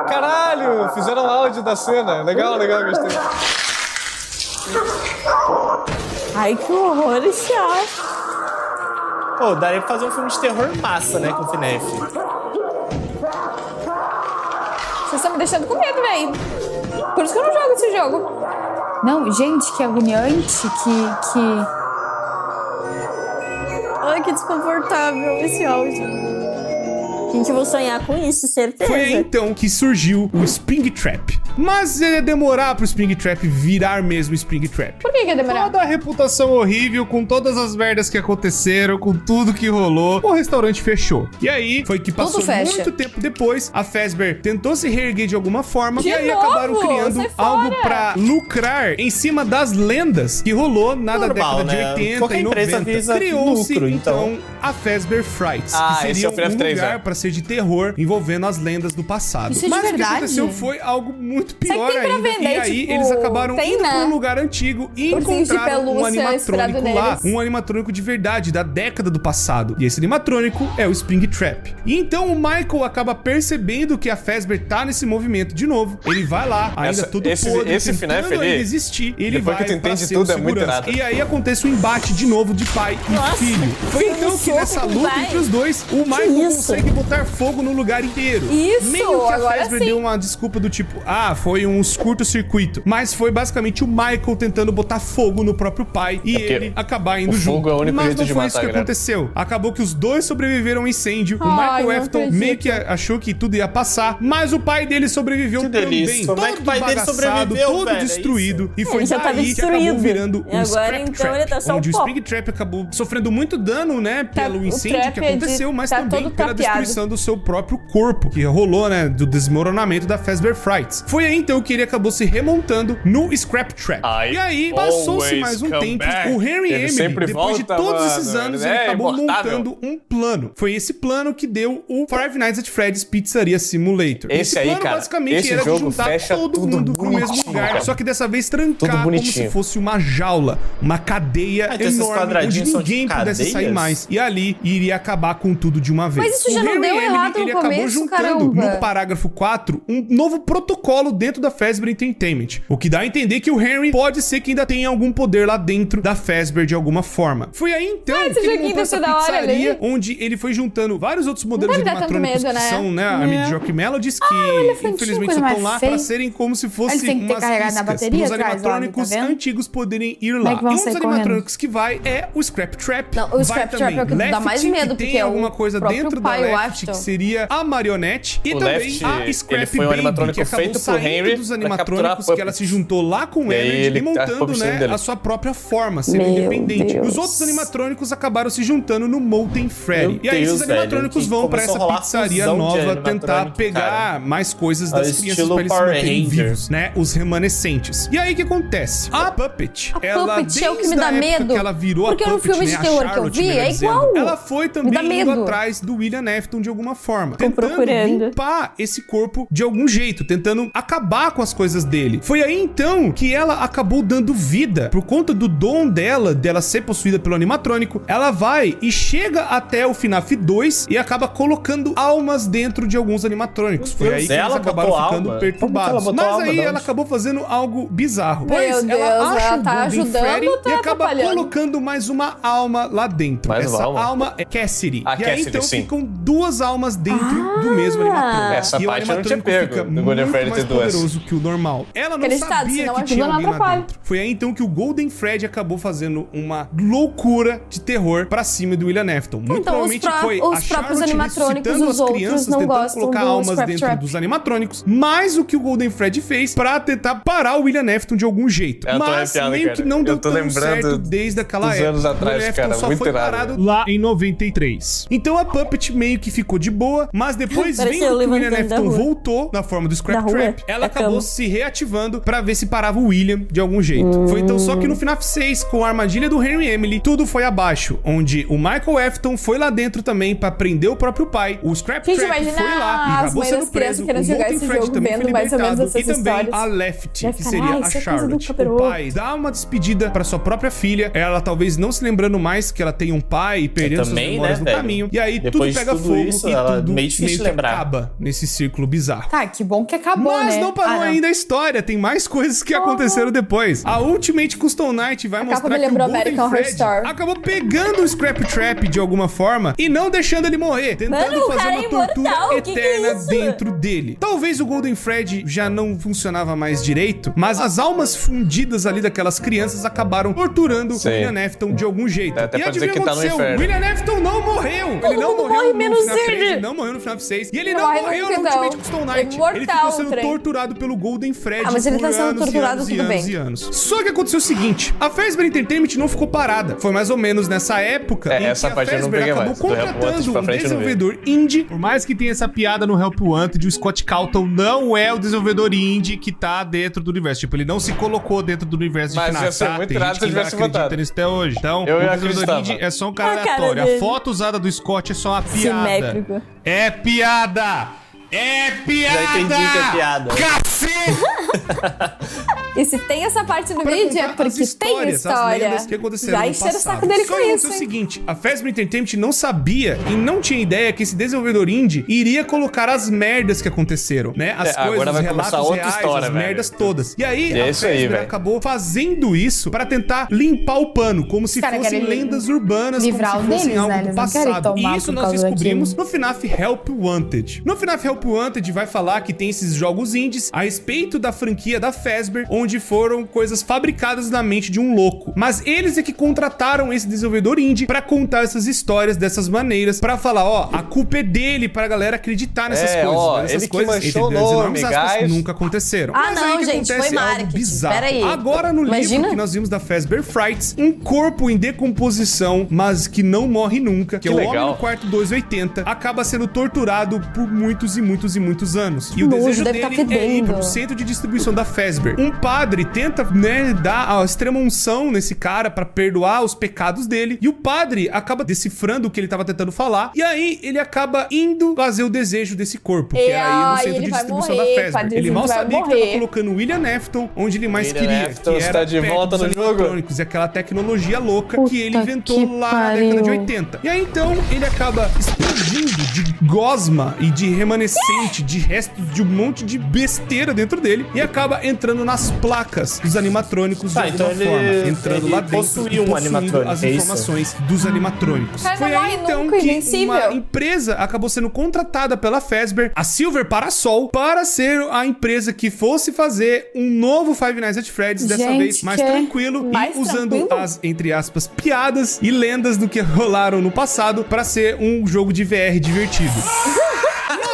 Caralho, fizeram um áudio da cena. Legal, gostei. Ai, que horror esse áudio. Pô, daria pra fazer um filme de terror massa, né, com o FNAF. Vocês estão me deixando com medo, velho. Por isso que eu não jogo esse jogo. Não, gente, que agoniante, Ai, que desconfortável esse áudio. A gente vai sonhar com isso, certeza. Foi aí, então, que surgiu o Springtrap. Mas ia demorar pro Springtrap virar mesmo Springtrap. Por que ia demorar? Toda a reputação horrível, com todas as merdas que aconteceram, com tudo que rolou, o restaurante fechou. E aí, foi que passou muito tempo depois, a Fazbear tentou se reerguer de alguma forma, e aí acabaram criando algo pra lucrar em cima das lendas que rolou na década de 80 e 90. Criou-se, então, a Fazbear Frights, que seria um lugar pra ser de terror envolvendo as lendas do passado. Isso é Mas de verdade? O que aconteceu foi algo muito pior ainda. Vender, e aí tipo, eles acabaram indo pra um lugar antigo e encontraram um animatrônico lá. Um animatrônico de verdade, da década do passado. E esse animatrônico é o Springtrap. E então o Michael acaba percebendo que a Fazbear tá nesse movimento de novo. Ele vai lá, ainda tudo podre, esse FNAF ali, existir. Ele vai que tu entende tudo, é muito irado. E aí acontece o embate de novo de pai e filho. Foi então que nessa luta entre os dois, o Michael consegue botar fogo no lugar inteiro. Isso, meio que a Fazbear deu uma desculpa do tipo, foi um curto-circuito, mas foi basicamente o Michael tentando botar fogo no próprio pai e ele acabar indo junto. Fogo é o único mas jeito não de foi matar isso que aconteceu. Acabou que os dois sobreviveram ao incêndio. O Michael Afton meio que achou que tudo ia passar, mas o pai dele sobreviveu também. Como é que o pai dele sobreviveu, todo velho? destruído. E foi daí que acabou virando um Scrap onde o Springtrap acabou sofrendo muito dano, né, pelo incêndio que aconteceu, mas também pela destruição do seu próprio corpo, que rolou, né, do desmoronamento da Fazbear Frights. Foi aí então que ele acabou se remontando no Scrap Trap. E aí passou-se mais um tempo. O Henry Emily, depois de todos esses anos, ele acabou montando um plano. Foi esse plano que deu o Five Nights at Freddy's Pizzeria Simulator. Esse aí, plano, cara, basicamente era de juntar todo mundo no mesmo lugar. Cara. Só que dessa vez trancar como se fosse uma jaula, uma cadeia enorme, onde ninguém pudesse sair mais. E ali iria acabar com tudo de uma vez. Mas isso já não deu errado no começo, acabou juntando no parágrafo 4 um novo protocolo dentro da Fazbear Entertainment. O que dá a entender que o Henry pode ser que ainda tenha algum poder lá dentro da Fazbear de alguma forma. Foi aí então que ele montou essa pizzaria, onde ele foi juntando vários outros modelos de animatrônicos que são, né, a Mid-Jockey Melodies, que infelizmente só estão lá pra serem como se fossem umas iscas os animatrônicos antigos poderem ir lá. E um dos animatrônicos que vai é o Scrap Trap. Não, o Scrap Trap é o que dá mais medo, porque tem alguma coisa dentro da Left, que seria a marionete, e também a Scrap Baby, que acabou saindo dos animatrônicos, que ela se juntou lá com ele, e montando, né, a sua própria forma, sendo independente. Os outros animatrônicos acabaram se juntando no Molten Freddy. E aí esses animatrônicos vão pra essa pizzaria nova tentar pegar mais coisas das crianças pra eles se manterem vivos, né, os remanescentes. E aí o que acontece? A Puppet, ela desde é o que me dá medo, que ela virou porque a Puppet, no filme de terror que eu vi é igual. Ela foi também indo atrás do William Afton de alguma forma, tentando limpar esse corpo de algum jeito, tentando acabar com as coisas dele. Foi aí então que ela acabou dando vida, por conta do dom dela ser possuída pelo animatrônico. Ela vai e chega até o FNAF 2 e acaba colocando almas dentro de alguns animatrônicos. Foi aí que eles acabaram ficando perturbados. Mas aí ela acabou fazendo algo bizarro. Pois ela acha o Golden Freddy e acaba colocando mais uma alma lá dentro. Essa alma é Cassidy. E aí então ficam duas almas dentro do mesmo animatrônico. Essa parte eu não tinha pego no Golden Freddy ter duas. Poderoso que o normal. Ela não sabia que tinha alguém lá dentro. Foi aí então que o Golden Freddy acabou fazendo uma loucura de terror pra cima do William Afton. Muito provavelmente foi a Charlotte ressuscitando as crianças, tentando colocar almas dentro dos animatrônicos, mais o que o Golden Freddy fez pra tentar parar o William Afton de algum jeito. Mas meio que não deu tão certo desde aquela época. Anos atrás, o William Afton só foi parado lá em 93. Então a Puppet meio que ficou de boa, mas depois vendo que o William Afton voltou na forma do Scrap Trap, ela acabou se reativando pra ver se parava o William de algum jeito. Foi então só que no FNAF 6, com a armadilha do Henry Emily, tudo foi abaixo, onde o Michael Afton foi lá dentro também pra prender o próprio pai, o Scrap Trap foi lá e acabou sendo preso, o Molten Freddy também foi libertado, e também a Left, que seria a Charlotte. O pai dá uma despedida pra sua própria filha, ela talvez não se lembrando mais que ela tem um pai e perdendo suas memórias no caminho, e aí tudo pega fogo e tudo meio que acaba nesse círculo bizarro. Tá, que bom que acabou, mas não parou ainda a história, tem mais coisas que aconteceram depois. A Ultimate Custom Night vai mostrar que o Golden Freddy acabou pegando o Scrap Trap de alguma forma e não deixando ele morrer, tentando fazer uma tortura eterna dentro dele. Talvez o Golden Freddy já não funcionava mais direito, mas as almas fundidas ali daquelas crianças acabaram torturando o William Afton de algum jeito. Até e adivinha o que aconteceu? O William Afton não morreu! Ele não morreu no FNAF 3, ele não morreu no FNAF 6 e ele não morreu no Ultimate Custom Night. Ele ficou sendo torturado pelo Golden Freddy mas ele tá sendo torturado tudo bem. Só que aconteceu o seguinte, a Fazbear Entertainment não ficou parada. Foi mais ou menos nessa época em essa que a Fazbear acabou contratando um desenvolvedor indie. Por mais que tenha essa piada no Help Wanted, o Scott Calton não é o desenvolvedor indie que tá dentro do universo. Tipo, ele não se colocou dentro do universo de FNAF, ia ser muito Tem gente que ainda acredita nisso até hoje. Então, o desenvolvedor indie é só um cara aleatório. A foto usada do Scott é só uma piada. Simétrico. É piada! É piada! Já entendi que é piada. Cacete! E se tem essa parte no vídeo, é porque tem história. Que aconteceram já encheram o saco dele com isso. Só o seguinte, a Fazbear Entertainment não sabia e não tinha ideia que esse desenvolvedor indie iria colocar as merdas que aconteceram, né? As coisas, agora vai os relatos outra reais, história, as velho. merdas todas. E aí, a Fazbear acabou fazendo isso pra tentar limpar o pano, como se fossem lendas urbanas, como se fossem algo do passado. E isso nós descobrimos no FNAF Help Wanted. No FNAF Help Wanted vai falar que tem esses jogos indies a respeito da franquia da Fazbear, onde foram coisas fabricadas na mente de um louco. Mas eles é que contrataram esse desenvolvedor indie pra contar essas histórias dessas maneiras, pra falar, ó, a culpa é dele, pra galera acreditar nessas coisas. Ó, essas ele coisas, que manchou o nome, guys. nunca aconteceram. Ah, mas não, aí que gente, acontece foi algo marketing. bizarro. Pera aí. Agora no livro que nós vimos da Fazbear Frights, um corpo em decomposição, mas que não morre nunca, que é o Homem no Quarto 280, acaba sendo torturado por muitos e muitos e muitos anos. E o desejo dele é ir pro centro de distribuição da Fazbear. Um padre tenta, né, dar a extrema unção nesse cara pra perdoar os pecados dele, e o padre acaba decifrando o que ele tava tentando falar, e aí ele acaba indo fazer o desejo desse corpo, que é aí no centro de distribuição da Fazbear. Ele mal sabia que tava colocando William Afton onde ele mais queria, que era de volta no jogo. E aquela tecnologia louca que ele inventou lá na década de 80. E aí então ele acaba explodindo de gosma e de remanescente, de restos de um monte de besteira dentro dele, e acaba entrando nas placas dos animatrônicos de alguma forma, entrando lá dentro e possuindo as informações dos animatrônicos. Foi aí então que uma empresa acabou sendo contratada pela Fazbear, a Silver Parasol, para ser a empresa que fosse fazer um novo Five Nights at Freddy's, dessa vez mais tranquilo, e usando as, entre aspas, piadas e lendas do que rolaram no passado para ser um jogo de VR divertido.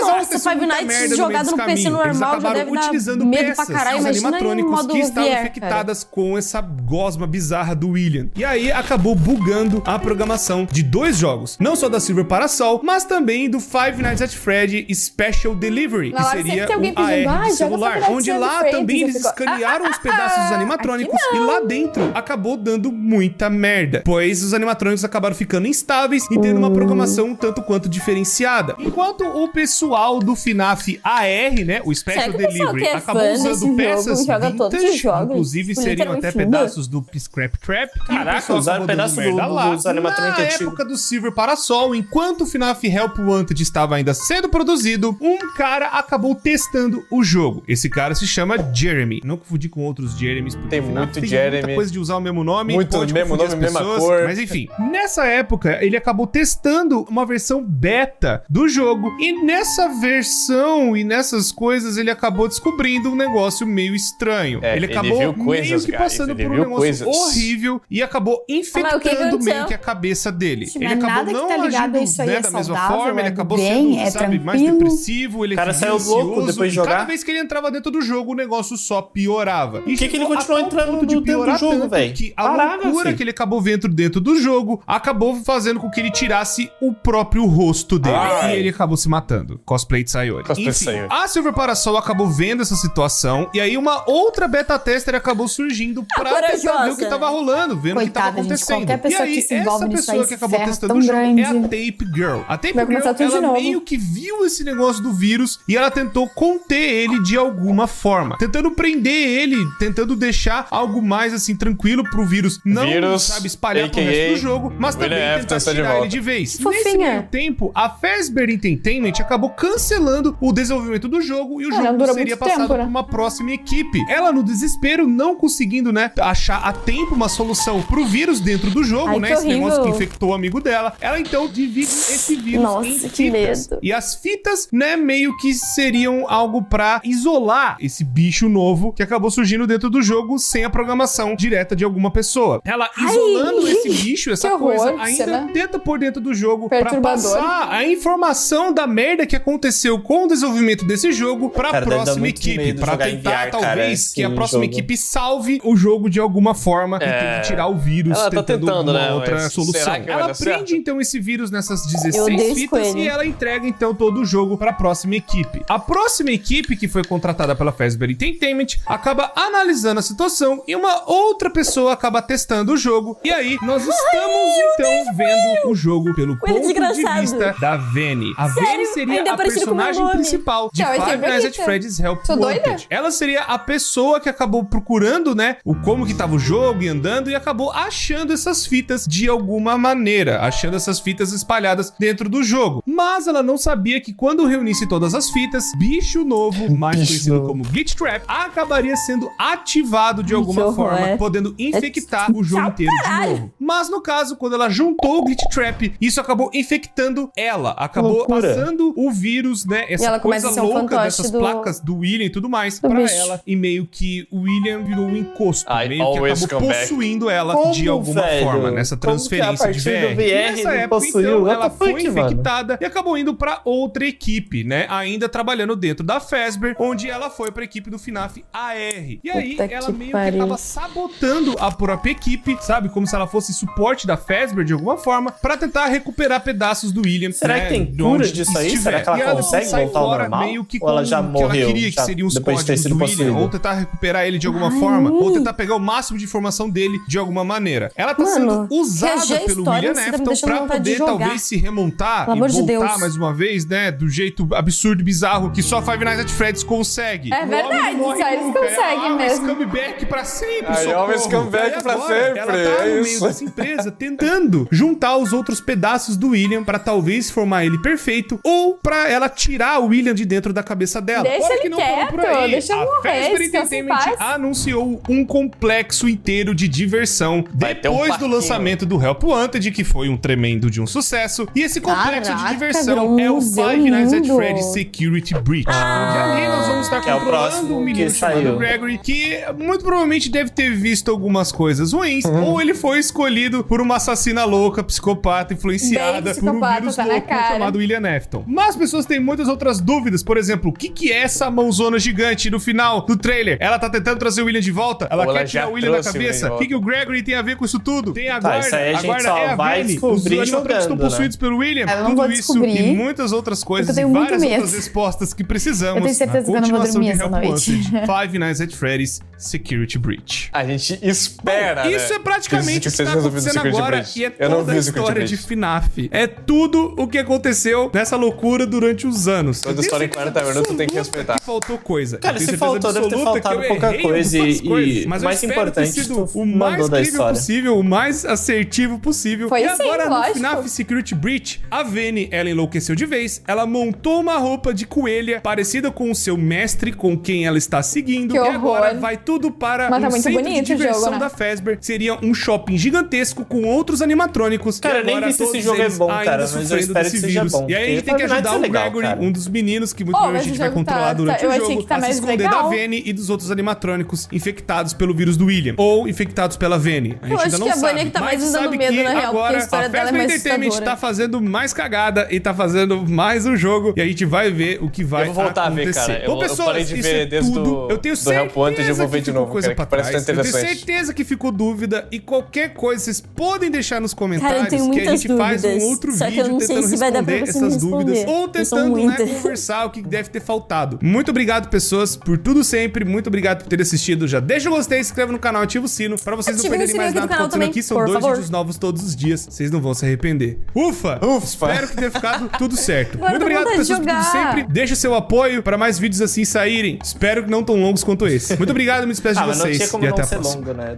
Nossa, Five Nights jogado no PC normal já deve dar medo pra caralho, os imagina animatrônicos que estavam VR, infectadas com essa gosma bizarra do William. E aí acabou bugando a programação de 2 jogos, não só da Silver Parasol, mas também do Five Nights at Freddy's Special Delivery, que seria o AR de celular, onde lá também eles escanearam os pedaços dos animatrônicos e lá dentro acabou dando muita merda, pois os animatrônicos acabaram ficando instáveis e tendo uma programação um tanto quanto diferenciada. Enquanto o pessoal do FNAF AR, né, o Special Delivery, acabou usando peças vintage, inclusive seriam até pedaços do Scrap Trap. Caraca, usaram pedaços dos animatrônicos antigos. Na época do Silver Parasol, enquanto o FNAF Help Wanted estava ainda sendo produzido, um cara acabou testando o jogo. Esse cara se chama Jeremy. Não confundir com outros Jeremys, porque tem muito Jeremy. Muita coisa de usar o mesmo nome, muito pode mesmo nome, mesma cor. Mas enfim, nessa época ele acabou testando uma versão beta do jogo, e nessa versão e nessas coisas ele acabou descobrindo um negócio meio estranho. Ele acabou meio que passando por um negócio horrível e acabou infectando meio que a cabeça dele. Ele acabou não agindo, né, da mesma forma, ele acabou sendo, sabe, mais depressivo, ele cara saiu louco depois de jogar. Cada vez que ele entrava dentro do jogo, o negócio só piorava. Por que ele continuou entrando dentro do jogo, velho? Que a loucura que ele acabou vendo dentro do jogo acabou fazendo com que ele tirasse o próprio rosto dele. E ele acabou se matando. Cosplay de Sayori. Enfim, a Silver Parasol acabou vendo essa situação, e aí uma outra beta tester acabou surgindo pra tentar ver o que tava rolando, vendo o que tava acontecendo. E aí, essa pessoa que acabou testando o jogo é a Tape Girl. A Tape Girl, ela meio que viu esse negócio do vírus e ela tentou conter ele de alguma forma, tentando prender ele, tentando deixar algo mais assim tranquilo pro vírus não, sabe, espalhar pro resto do jogo, mas também tentar tirar ele de vez. Nesse meio tempo, a Fazbear Entertainment acabou cancelando o desenvolvimento do jogo e o jogo seria passado por uma próxima equipe. Ela, no desespero, não conseguindo, né, achar a tempo uma solução pro vírus dentro do jogo, né, esse negócio que infectou o amigo dela, ela então divide esse vírus em fitas. E as fitas, né, meio que seriam algo pra isolar esse bicho novo que acabou surgindo dentro do jogo sem a programação direta de alguma pessoa. Ela isolando esse bicho, essa coisa, ainda tenta pôr dentro do jogo pra passar a informação da merda que aconteceu com o desenvolvimento desse jogo pra próxima equipe, pra tentar, talvez, que a próxima equipe salve o jogo de alguma forma e tente tirar o vírus, tentando uma outra solução. Ela prende, então, esse vírus nessas 16 fitas e ela entrega, então, todo o jogo pra próxima equipe. A próxima equipe, que foi contratada pela Fazbear Entertainment, acaba analisando a situação e uma outra pessoa acaba testando o jogo. E aí, nós estamos, então, vendo o jogo pelo ponto de vista da Veni. A Veni seria a personagem personagem principal de Five Nights at Freddy's Help Wanted. Ela seria a pessoa que acabou procurando, né, como que tava o jogo e andando e acabou achando essas fitas de alguma maneira, achando essas fitas espalhadas dentro do jogo. Mas ela não sabia que quando reunisse todas as fitas, bicho novo, mais conhecido como Glitch Trap, acabaria sendo ativado de alguma forma, podendo infectar o jogo inteiro de novo. Mas no caso, quando ela juntou o Glitch Trap, isso acabou infectando ela, acabou passando o vírus, né, essa coisa louca dessas placas do William e tudo mais pra ela, e meio que o William virou um encosto, meio que acabou possuindo ela de alguma forma, nessa transferência de VR. Nessa época, então, ela foi infectada e acabou indo pra outra equipe, né, ainda trabalhando dentro da Fazbear, onde ela foi pra equipe do FNAF AR. E aí, ela meio que acaba sabotando a própria equipe, sabe, como se ela fosse suporte da Fazbear de alguma forma, pra tentar recuperar pedaços do William. Será que tem cura disso aí? Será que ela consegue voltar ao normal? Meio que ou ela já morreu? Que ela queria que seriam os códigos do William, ou tentar recuperar ele de alguma forma, ou tentar pegar o máximo de informação dele de alguma maneira. Ela tá sendo usada pelo William Afton pra poder talvez se remontar e voltar mais uma vez, né, do jeito absurdo e bizarro que só Five Nights at Freddy's consegue. É verdade, só eles conseguem mesmo. Comeback pra sempre, aí, always comeback pra sempre. Ela tá no meio dessa empresa tentando juntar os outros pedaços do William pra talvez formar ele perfeito, ou pra ela tirar o William de dentro da cabeça dela. Deixa ele quieto, deixa eu morrer. A Fazbear Entertainment anunciou um complexo inteiro de diversão depois do lançamento do Help Wanted, que foi um tremendo de um sucesso. E esse complexo de diversão é o Five Nights at Freddy's Security Breach. Onde ali nós vamos estar controlando um menino chamado Gregory, que muito provavelmente deve ter visto algumas coisas ruins, ou ele foi escolhido por uma assassina louca, psicopata, influenciada por um vírus louco chamado William Afton. Mas as pessoas têm muitas outras dúvidas. Por exemplo, o que é essa mãozona gigante no final do trailer? Ela tá tentando trazer o William de volta? Ela quer tirar o William da cabeça? O que o Gregory tem a ver com isso tudo? Tem a guarda. A guarda é a Vanny. Os animatrônicos estão possuídos pelo William. Tudo isso e muitas outras coisas e várias outras respostas que precisamos. Eu tenho certeza que eu não vou dormir essa noite. Five Nights at Freddy's Security Breach. A gente espera, né? Isso é praticamente o que tá acontecendo agora e é toda a história de FNAF. É tudo o que aconteceu nessa loucura durante os anos. Toda história em 40 minutos tu tem que respeitar. Que faltou coisa. Cara, se faltou, deve ter faltado pouca coisa e mas mais importante, tu o mais incrível possível, o mais assertivo possível. Foi e sim, agora no lógico. FNAF Security Breach, a Vanny, ela enlouqueceu de vez. Ela montou uma roupa de coelha parecida com o seu mestre, com quem ela está seguindo. Que horror. E agora vai tudo para Mas tá um muito centro bonito de o diversão jogo, né? da Fazbear. Seria um shopping gigantesco com outros animatrônicos. Cara, eu nem vi se esse jogo é bom, cara, mas eu espero que seja bom. E aí a gente tem que ajudar o Gregory, um dos meninos que muito provavelmente a gente vai controlar durante o jogo, a se esconder da Vanny e dos outros animatrônicos infectados pelo vírus do William, ou infectados pela Vanny. A gente ainda não sabe. Eu acho que a Vanny é que tá mais usando medo, na real, porque a história dela é mais assustadora. A Entertainment tá fazendo mais cagada e tá fazendo mais um jogo, e a gente vai ver o que vai acontecer. Eu vou voltar a ver, cara. Eu parei de ver desde do Help Wanted e eu vou ver de novo, cara, que parece interessante. Eu tenho certeza que ficou dúvida, e qualquer coisa vocês podem deixar nos comentários, cara, que a gente faz um outro vídeo tentando responder essas dúvidas, ou tentando, né, conversar o que deve ter faltado. Muito obrigado, pessoas, por tudo sempre. Muito obrigado por ter assistido. Já deixa o gostei, se inscreve no canal, ativa o sino pra vocês não perderem mais nada acontecendo aqui. São 2 vídeos novos todos os dias. Vocês não vão se arrepender. Ufa! Espero que tenha ficado tudo certo. Muito obrigado, pessoas, por tudo sempre. Deixa seu apoio pra mais vídeos assim saírem. Espero que não tão longos quanto esse. Muito obrigado, me despeço de vocês. Não tinha como e até não a ser próxima. longo, né?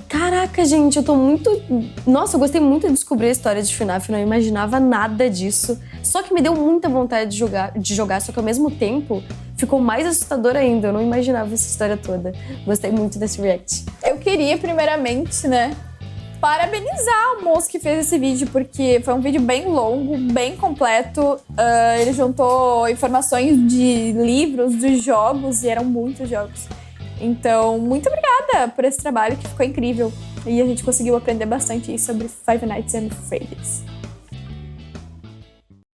Caraca, gente, eu tô muito... Nossa, eu gostei muito de descobrir a história de FNAF, eu não imaginava nada disso. Só que me deu muita vontade de jogar, só que ao mesmo tempo ficou mais assustador ainda. Eu não imaginava essa história toda. Gostei muito desse react. Eu queria, primeiramente, né, parabenizar o moço que fez esse vídeo, porque foi um vídeo bem longo, bem completo. Ele juntou informações de livros, dos jogos, e eram muitos jogos. Então, muito obrigada por esse trabalho, que ficou incrível. E a gente conseguiu aprender bastante sobre Five Nights at Freddy's.